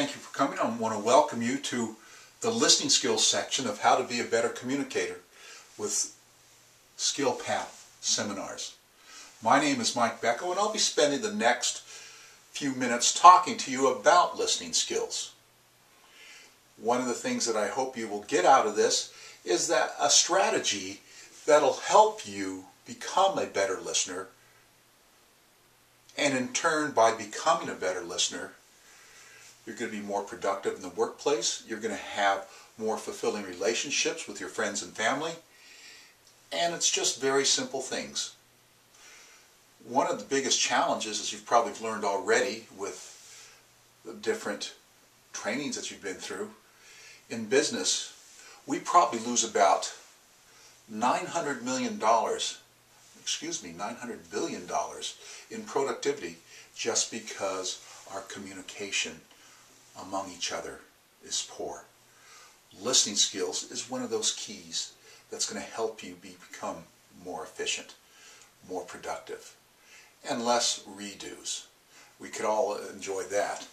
thank you for coming. I want to welcome you to the listening skills section of how to be a better communicator with SkillPath seminars. My name is Mike Becko, and I'll be spending the next few minutes talking to you about listening skills. One of the things that I hope you will get out of this is that a strategy that'll help you become a better listener, and in turn, by becoming a better listener, you're going to be more productive in the workplace, you're going to have more fulfilling relationships with your friends and family, and it's just very simple things. One of the biggest challenges, as you've probably learned already with the different trainings that you've been through, in business, we probably lose about $900 billion in productivity just because our communication among each other is poor. Listening skills is one of those keys that's going to help you become more efficient, more productive, and less redos. We could all enjoy that.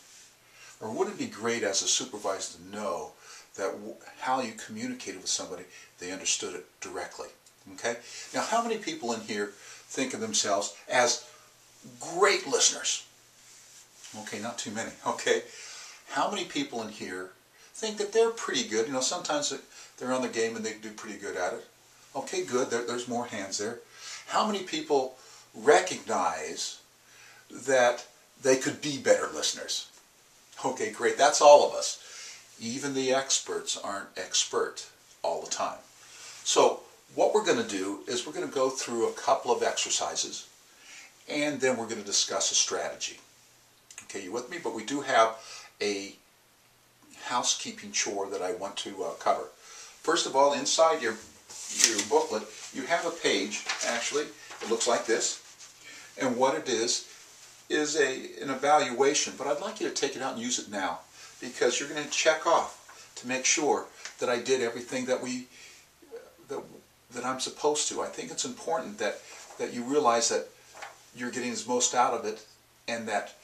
Or wouldn't it be great as a supervisor to know that how you communicated with somebody, they understood it directly? Okay? Now, how many people in here think of themselves as great listeners? Okay, not too many. Okay? How many people in here think that they're pretty good? You know, sometimes they're on the game and they do pretty good at it. Okay, good. There's more hands there. How many people recognize that they could be better listeners? Okay, great. That's all of us. Even the experts aren't expert all the time. So what we're going to do is we're going to go through a couple of exercises, and then we're going to discuss a strategy. Okay, you with me? But we do have a housekeeping chore that I want to cover. First of all, inside your booklet, you have a page, actually. It looks like this. And what it is an evaluation. But I'd like you to take it out and use it now, because you're going to check off to make sure that I did everything that I'm supposed to. I think it's important that you realize that you're getting the most out of it, and that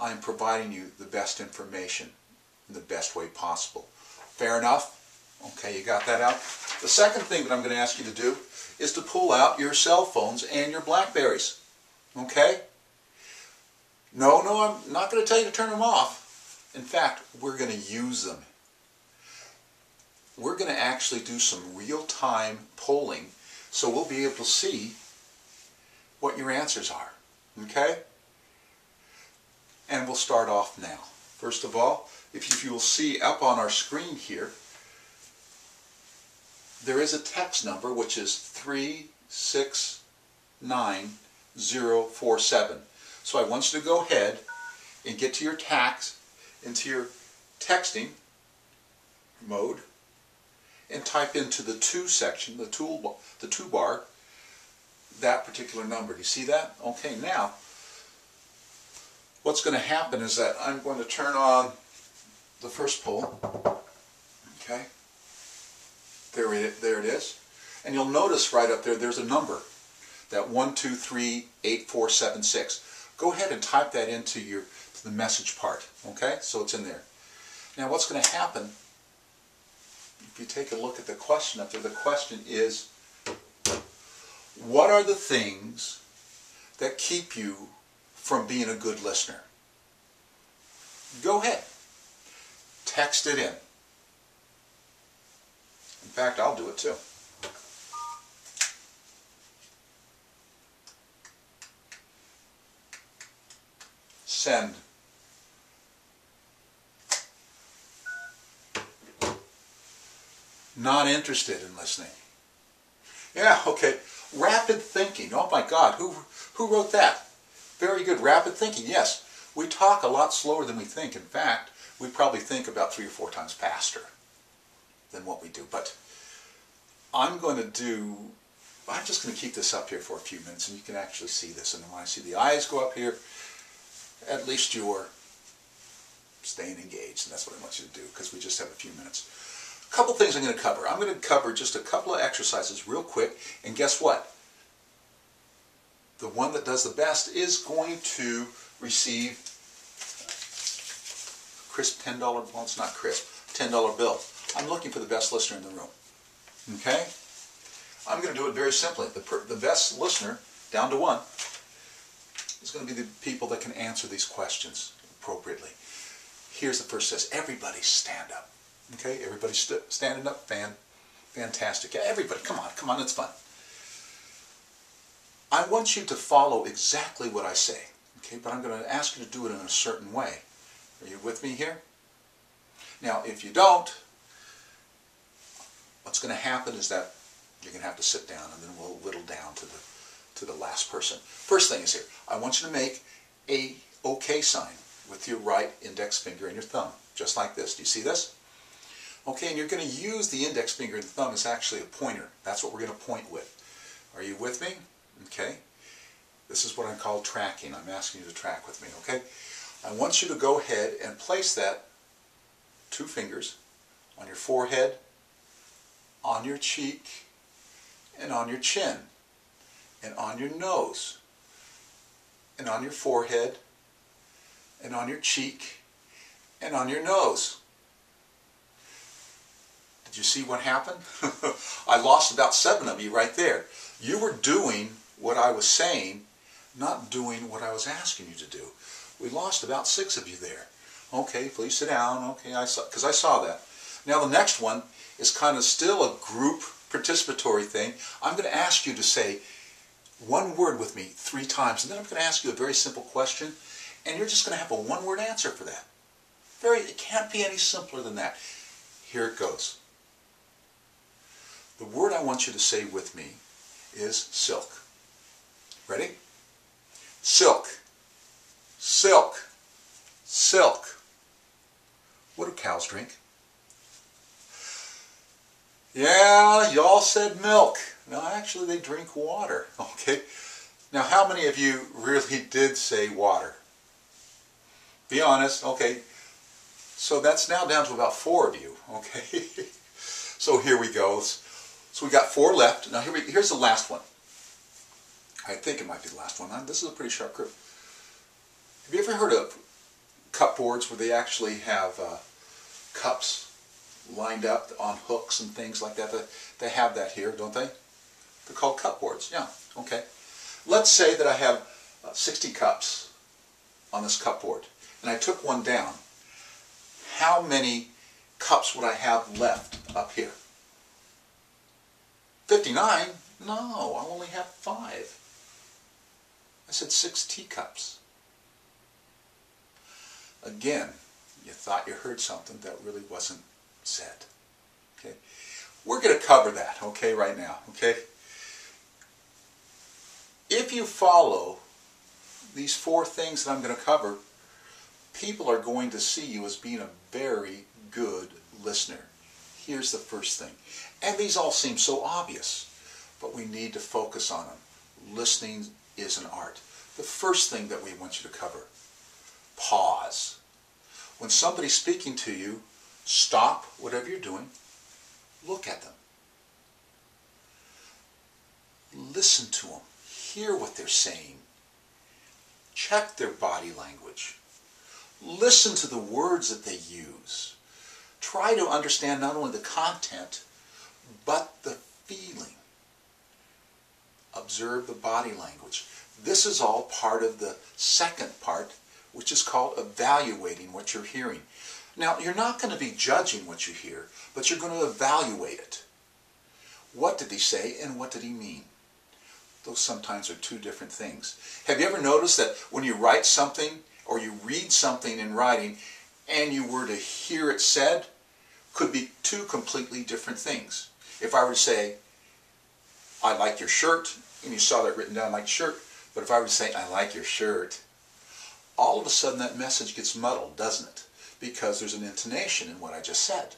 I'm providing you the best information in the best way possible. Fair enough? Okay, you got that out? The second thing that I'm going to ask you to do is to pull out your cell phones and your Blackberries. Okay? No, I'm not going to tell you to turn them off. In fact, we're going to use them. We're going to actually do some real-time polling, so we'll be able to see what your answers are. Okay? And we'll start off now. First of all, if you will see up on our screen here, there is a text number which is 369047. So I want you to go ahead and get to your into your texting mode, and type into the to section, the to bar, that particular number. Do you see that? Okay, now what's going to happen is that I'm going to turn on the first poll. Okay, there it is, and you'll notice right up there there's a number, that 1238476. Go ahead and type that into the message part. Okay, so it's in there. Now what's going to happen, if you take a look at the question up there, the question is, what are the things that keep you from being a good listener? Go ahead. Text it in. In fact, I'll do it too. Send. Not interested in listening. Yeah, okay. Rapid thinking. Oh my God, who wrote that? Very good. Rapid thinking. Yes, we talk a lot slower than we think. In fact, we probably think about 3 or 4 times faster than what we do. But I'm just going to keep this up here for a few minutes, and you can actually see this. And when I see the eyes go up here, at least you're staying engaged, and that's what I want you to do, because we just have a few minutes. A couple things I'm going to cover. I'm going to cover just a couple of exercises real quick, and guess what? The one that does the best is going to receive crisp $10, well, it's not crisp, $10 bill. I'm looking for the best listener in the room. Okay? I'm going to do it very simply. The best listener, down to one, is going to be the people that can answer these questions appropriately. Here's the first test. Everybody stand up. Okay? Everybody standing up. Fantastic. Yeah, everybody, come on, it's fun. I want you to follow exactly what I say. Okay? But I'm going to ask you to do it in a certain way. Are you with me here? Now, if you don't, what's going to happen is that you're going to have to sit down, and then we'll whittle down to the last person. First thing is here. I want you to make a OK sign with your right index finger and your thumb, just like this. Do you see this? Okay, and you're going to use the index finger and the thumb as actually a pointer. That's what we're going to point with. Are you with me? Okay. This is what I call tracking. I'm asking you to track with me, okay? I want you to go ahead and place that 2 fingers on your forehead, on your cheek, and on your chin, and on your nose, and on your forehead, and on your cheek, and on your nose. Did you see what happened? I lost about 7 of you right there. You were doing what I was saying, not doing what I was asking you to do. We lost about 6 of you there. Okay, please sit down. Okay, because I saw that. Now the next one is kind of still a group participatory thing. I'm going to ask you to say one word with me 3 times, and then I'm going to ask you a very simple question, and you're just going to have a one-word answer for that. It can't be any simpler than that. Here it goes. The word I want you to say with me is silk. Ready? Silk. Silk. Silk. What do cows drink? Yeah, y'all said milk. No, actually they drink water. Okay. Now how many of you really did say water? Be honest. Okay. So that's now down to about 4 of you. Okay. So here we go. So we got 4 left. Now here's the last one. I think it might be the last one. This is a pretty sharp group. Have you ever heard of cupboards where they actually have cups lined up on hooks and things like that? They have that here, don't they? They're called cupboards. Yeah, okay. Let's say that I have 60 cups on this cupboard, and I took one down. How many cups would I have left up here? 59? No, I'll only have 5. I said 6 teacups. Again, you thought you heard something that really wasn't said. Okay? We're going to cover that, okay, right now, okay? If you follow these 4 things that I'm going to cover, people are going to see you as being a very good listener. Here's the first thing. And these all seem so obvious, but we need to focus on them. Listening is an art. The first thing that we want you to cover, pause. When somebody's speaking to you, stop whatever you're doing, look at them. Listen to them. Hear what they're saying. Check their body language. Listen to the words that they use. Try to understand not only the content, but the feeling. Observe the body language. This is all part of the second part, which is called evaluating what you're hearing. Now, you're not going to be judging what you hear, but you're going to evaluate it. What did he say and what did he mean? Those sometimes are 2 different things. Have you ever noticed that when you write something or you read something in writing and you were to hear it said, could be 2 completely different things. If I were to say, I like your shirt, and you saw that written down like shirt, but if I were to say, I like your shirt, all of a sudden that message gets muddled, doesn't it? Because there's an intonation in what I just said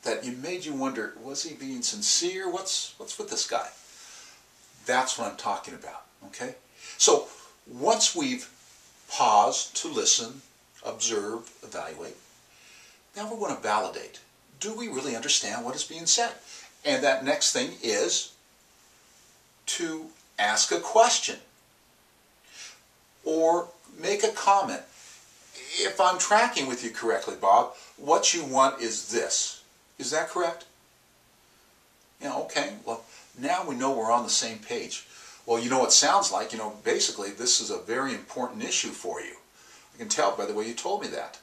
that made you wonder, was he being sincere? What's with this guy? That's what I'm talking about, okay? So once we've paused to listen, observe, evaluate, now we're going to validate. Do we really understand what is being said? And that next thing is to ask a question or make a comment. if I'm tracking with you correctly, Bob, what you want is this. Is that correct? Yeah, okay. Well, now we know we're on the same page. Well, you know what it sounds like? Basically, this is a very important issue for you. I can tell by the way you told me that.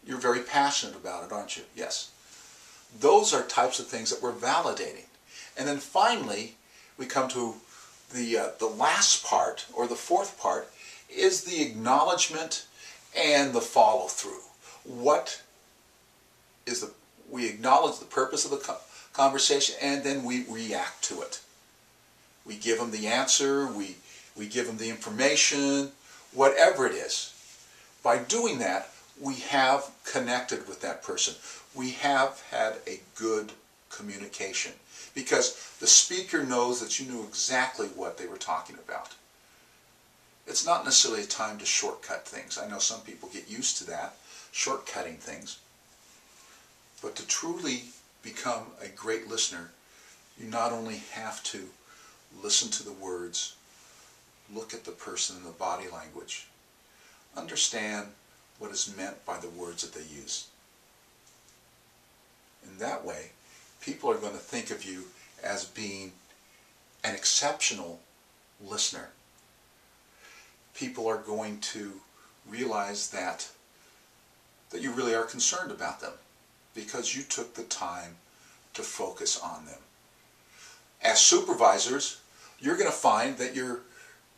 You're very passionate about it, aren't you? Yes. Those are types of things that we're validating. And then finally, we come to the last part, or the fourth part, is the acknowledgement and the follow-through. We acknowledge the purpose of the conversation, and then we react to it. We give them the answer, we give them the information, whatever it is. By doing that, we have connected with that person. We have had a good communication, because the speaker knows that you knew exactly what they were talking about. It's not necessarily a time to shortcut things. I know some people get used to that, shortcutting things. But to truly become a great listener, you not only have to listen to the words, look at the person in the body language, understand what is meant by the words that they use. In that way, people are going to think of you as being an exceptional listener. People are going to realize that you really are concerned about them because you took the time to focus on them. As supervisors, you're going to find that your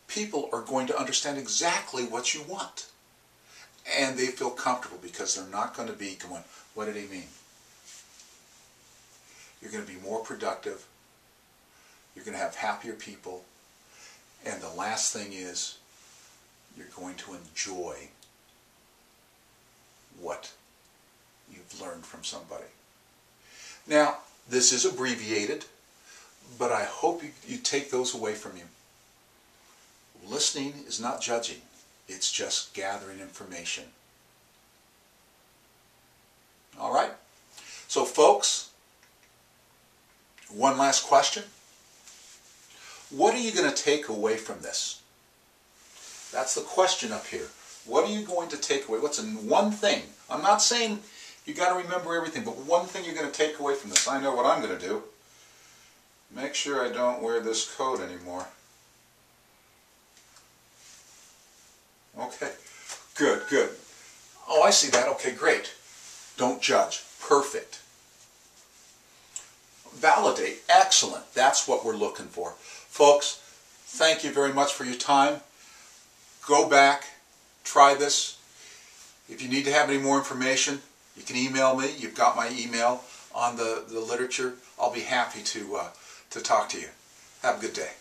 people are going to understand exactly what you want. And they feel comfortable because they're not going to be going, what did he mean? You're going to be more productive. You're going to have happier people. And the last thing is, you're going to enjoy what you've learned from somebody. Now, this is abbreviated, but I hope you take those away from you. Listening is not judging. It's just gathering information. All right? So, folks, one last question. What are you going to take away from this? That's the question up here. What are you going to take away? What's in one thing? I'm not saying you got to remember everything, but one thing you're going to take away from this. I know what I'm going to do. Make sure I don't wear this coat anymore. Okay. Good, good. Oh, I see that. Okay, great. Don't judge. Perfect. Validate. Excellent. That's what we're looking for. Folks, thank you very much for your time. Go back. Try this. If you need to have any more information, you can email me. You've got my email on the literature. I'll be happy to talk to you. Have a good day.